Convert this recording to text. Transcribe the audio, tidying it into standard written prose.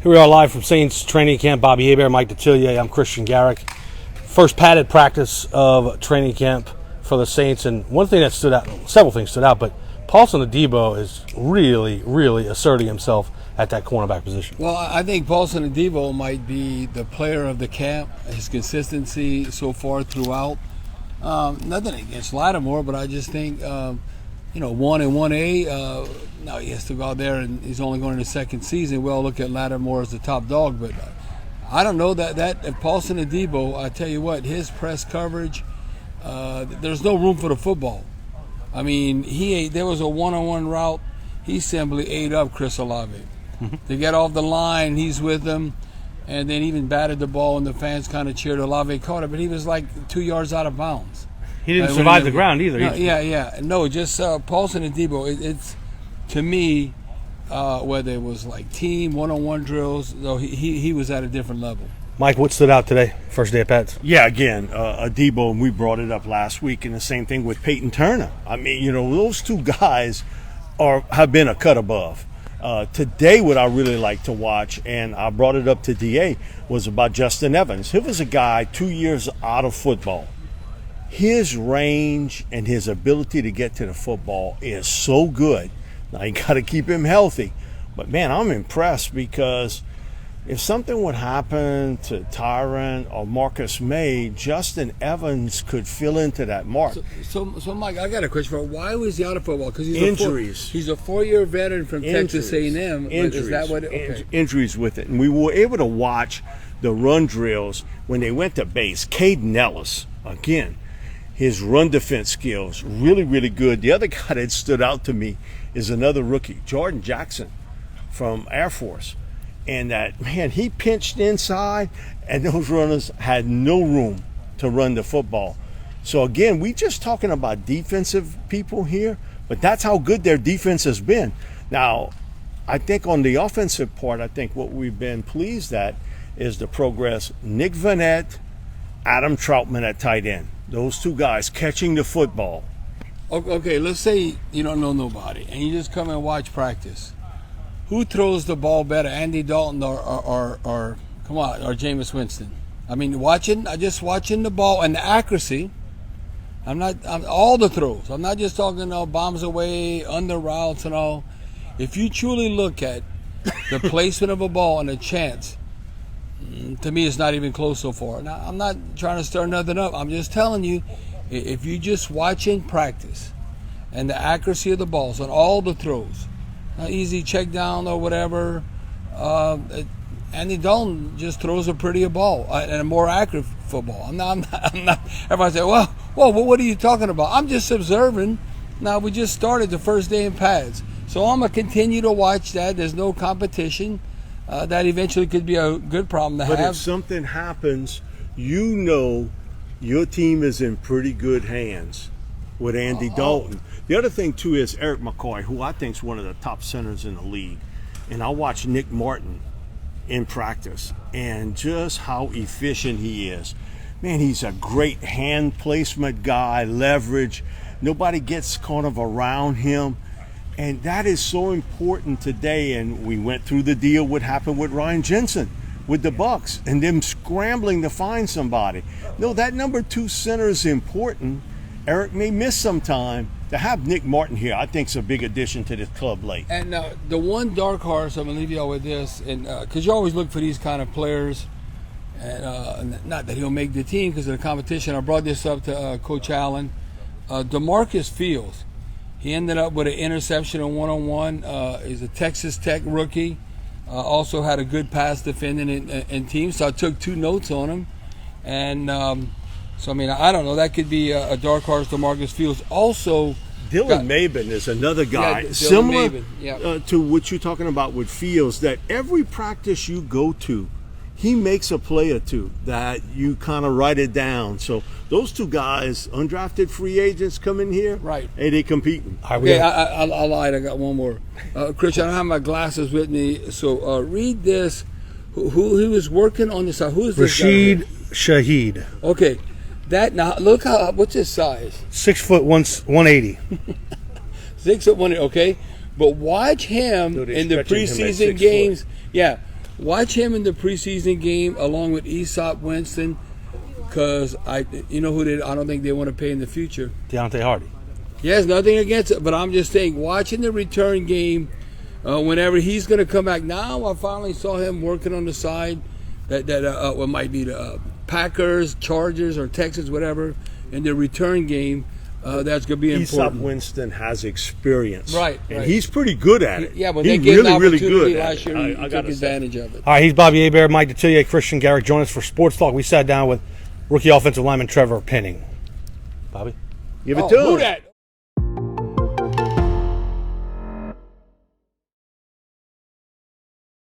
Here we are live from Saints training camp. Bobby Hebert, Mike Detillier. I'm Kristian Garic. First padded practice of training camp for the Saints, and one thing that stood out, several things stood out, but Paulson Adebo is really asserting himself at that cornerback position. Well, I think Paulson Adebo might be the player of the camp. His consistency so far throughout. Nothing against Lattimore, but I just think, 1 and 1A. Now he has to go out there, and he's only going in his second season. We'll look at Lattimore as the top dog, but I don't know that Paulson Adebo. I tell you what, his press coverage, there's no room for the football. I mean, there was a one-on-one route. He simply ate up Chris Olave. To get off the line, he's with them, and then even batted the ball, and the fans kind of cheered. Olave caught it, but he was like 2 yards out of bounds. He didn't survive the ground either. No, No, just Paulson Adebo. It's to me, whether it was like team one-on-one drills, though he was at a different level. Mike, what stood out today, first day of pads? Yeah, again, Adebo, and we brought it up last week, and the same thing with Peyton Turner. I mean, those two guys have been a cut above. Today, what I really like to watch, and I brought it up to DA, was about Justin Evans. He was a guy 2 years out of football. His range and his ability to get to the football is so good. Now, you got to keep him healthy. But, man, I'm impressed because if something would happen to Tyron or Marcus May, Justin Evans could fill into that mark. So Mike, I got a question for you. Why was he out of football? Because injuries. He's a four-year veteran from Texas A&M. Injuries. Is that what? Okay. Injuries with it. And we were able to watch the run drills when they went to base. Caden Ellis, again, his run defense skills, really good. The other guy that stood out to me is another rookie, Jordan Jackson from Air Force. And that, man, he pinched inside, and those runners had no room to run the football. So, again, we just talking about defensive people here, but that's how good their defense has been. Now, I think on the offensive part, I think what we've been pleased at is the progress. Nick Vanette, Adam Troutman at tight end. Those two guys catching the football. Okay, let's say you don't know nobody, and you just come and watch practice. Who throws the ball better, Andy Dalton or Jameis Winston? I mean, just watching the ball and the accuracy. I'm all the throws. I'm not just talking bombs away, under routes and all. If you truly look at the placement of a ball and a chance, to me, it's not even close so far. Now, I'm not trying to stir nothing up. I'm just telling you, if you just watch in practice and the accuracy of the balls on all the throws, easy check down or whatever, Andy Dalton just throws a prettier ball and a more accurate football. I'm not. Everybody say, well, what are you talking about? I'm just observing. Now, we just started the first day in pads. So I'm going to continue to watch that. There's no competition. That eventually could be a good problem to have. But if something happens, your team is in pretty good hands with Andy Dalton. The other thing, too, is Eric McCoy, who I think is one of the top centers in the league. And I watched Nick Martin in practice and just how efficient he is. Man, he's a great hand placement guy, leverage. Nobody gets kind of around him. And that is so important today. And we went through the deal, what happened with Ryan Jensen with the Bucks and them scrambling to find somebody. No, that number 2 center is important. Eric may miss some time. To have Nick Martin here, I think, is a big addition to this club late. And the one dark horse, I'm going to leave y'all with this, and because you always look for these kind of players, and not that he'll make the team because of the competition. I brought this up to Coach Allen. DeMarcus Fields, he ended up with an interception on one-on-one. He's a Texas Tech rookie. Also had a good pass defending in team, so I took 2 notes on him. And so, I mean, I don't know. That could be a dark horse to Marcus Fields. Also, Dylan Mabin is another guy, similar to what you're talking about with Fields, that every practice you go to, he makes a play or two that you kind of write it down. So those two guys, undrafted free agents, come in here, right? Hey, they competing. Okay, I lied. I got one more. Kristian, I don't have my glasses with me, so read this. Who he was working on this? Who is this Rashid guy? Shaheed. Okay, that now look how what's his size? 6 foot 180. 6 foot 180. Okay, but watch him in the preseason games. Yeah. Watch him in the preseason game along with Aesop Winston, because you know who I don't think they want to pay in the future. Deontay Hardy. Yes, nothing against it, but I'm just saying, watching the return game, whenever he's going to come back. Now I finally saw him working on the side. What might be the Packers, Chargers, or Texans, whatever, in the return game. That's going to be Aesop important. Winston has experience, Right, and right. he's pretty good at it. Yeah, but he's they gave him really, an really opportunity good. last year. He took advantage of it. All right, he's Bobby Hebert, Mike Detillier, Kristian Garic. Join us for Sports Talk. We sat down with rookie offensive lineman Trevor Penning. Bobby? Give it to him. Who that?